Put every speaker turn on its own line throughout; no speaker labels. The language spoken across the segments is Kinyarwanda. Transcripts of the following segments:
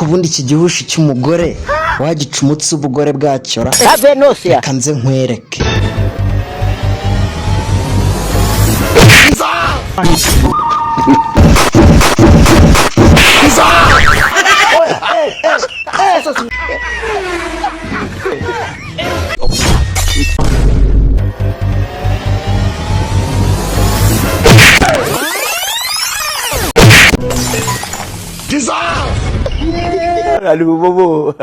ubundi iki gihushi cy'umugore wagicumutse ubugore bwacyora reka nze nkwereke.
Aduh bobo,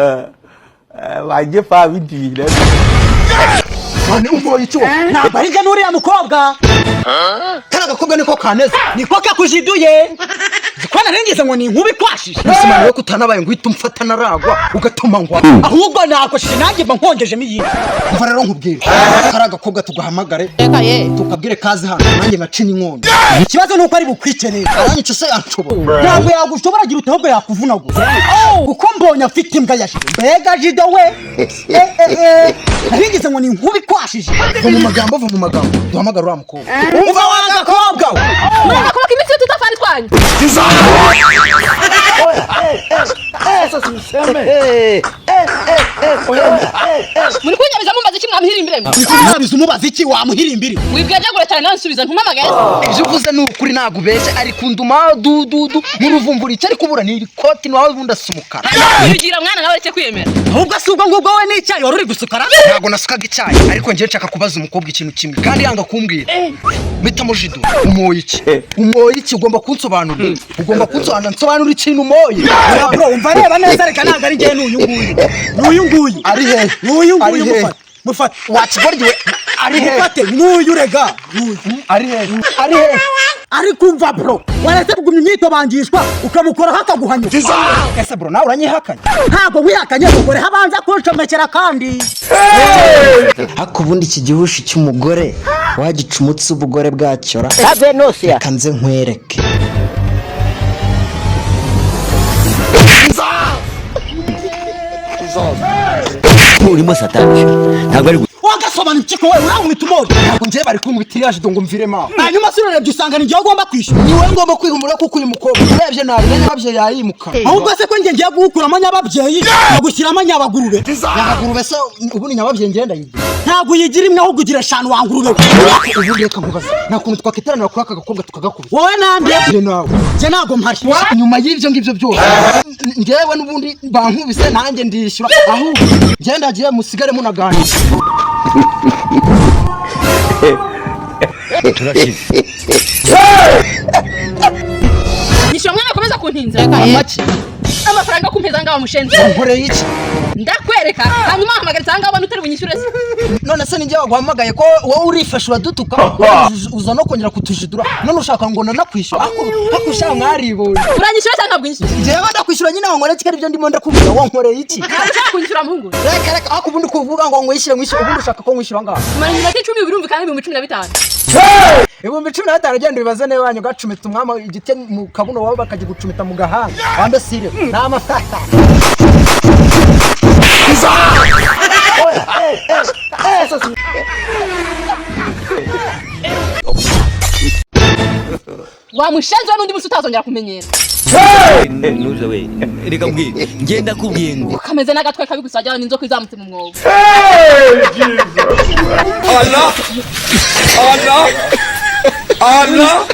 wajib faham ini.
Mane umboye cyo nabarija nuriya mukobwa kana gakobwa niko kaneze niko kakujiduye zikwana rengeze ngo ni inkubi kwashije musimana yo kutanabaye ngo itumfata naragwa ugatuma ngwa ahubwo nako shinange mba nkongeje miyindi umva rero nkubwira kara gakobwa tugahamagare tukabwire kazi hano nanjye ngacinya inkondo ikibazo nuko ari bukwikeneye aranyice se yanshobora ntabwo yagushobora gira utahubwo yakuvunagura uko mbonye afite imbwa yashije mbega jido we rengeze ngo ni inkubi kwashije mu magambo duhamagara uriya mukobwa umva wagakobwa
Akoma kimisi tutafari twanyu. Muri kunyabiza mumbaza iki mwamuhirimbire mwe.
Kunyabiza umubaza iki wamuhirimbire.
Wibwaje gure cyane nansubiza ntumamagaye.
Ije uvuze n'ukuri nagubeshe ari kunduma dudu muruvumbura icyo ari kubura ni ikoti nawe bunda sumukara.
Ugira mwana nawe reke kwiyemera.
Ahubwo asubwo ngubwo we n'icyayi wari uri gusukara. Ntago nasukaga icyayi ariko ngiye nshaka kubaza umukobwa ikintu kimwe kandi yanga kumbwira. Mita mujidu umoye iki ugomba kunsobanurira. Ugomba kunsobanurira nsobanura ikintu umoye. Bro umva reba neza reka ntago ari ngiye n'uyu nguyu. Ari he? N'uyu nguyu mufate. Wakigorye ari he? Mufate n'uyu rega. Ari he? Ari he? Ari kumva bro. Waretse kugumya imyitobangishwa ukamukora hakaguhanya. Ese bro nawe uranyihakanye. Ntago wihakanye ukore habanza kunshomekera kandi.
Hako ubundi iki gihushi cy'umugore wagicumutse ubugore bwacyora reka nze nkwereke.
Urimo satani ntabwo ari
wagasobana ikiko wewe uramwita umode ntabwo ngiye bari kumwitiriyaje dongo mvirema hanyuma sirorebye usanga ni giye ugomba kwishyura niwe ngomba kwihumura kuko uyu mukobwa urebye nabi n'ababyeyi yayimuka ahubwo se ko ngiye gukuramo nyababyeyi bagushyiramo nyabagurube nyabagurube se ubundi nyababyeyi ngenda yigira ntabwo yigira imwe ahubwo ugira 5 wangurube ubundi reka nkubaza nakuntu twakiteranira kuri aka gakobwa tukagakubita wowe nande nawe je ntabwo mpari nyuma y'ibyo ngibyo byose ngewe n'ubundi bankubise nanjye ndishyura ahubwo ngenda agiye musigare munaganira
turashize.
Nisho mwana komeza kuntinza amaki. Amafaranga kumpeza ngaho mushenzi.
Nkoreye iki?
Ndakwereka hanyuma hamagaritsa ngaho abantu utari bunyishyure se.
None se ninjye waguhamagaye ko wowe urifasha uradutuka uza no kongera kutujidura none ushaka ngo nakwishyura akushaka mwaribonye
uranyishyura cyangwa bwinyishyura
jewe ndakwishyura nyine nkore kikari byo ndimo ndakubwira wo nkoreye iki
ushaka kunyishyura muhungu
reka akubundi kuvuga ngo nkwishyure ubundi ushaka ko nkwishyura ngaho
mara nyina 10 birumvikana 15
ibihumbi 15 agenda bibaze ne wanyu gacumita umwama igite mu kabuno wabo bakagigucumita mu gahanga wambe sire n'amafata
wa mushenzi n'undi musi utazongera kumenyera
Nuza we reka mbwira ngenda kubwiye ngo
kameze nagatwe kabigusajya n'inzoka izamutse mu mwobo
Allah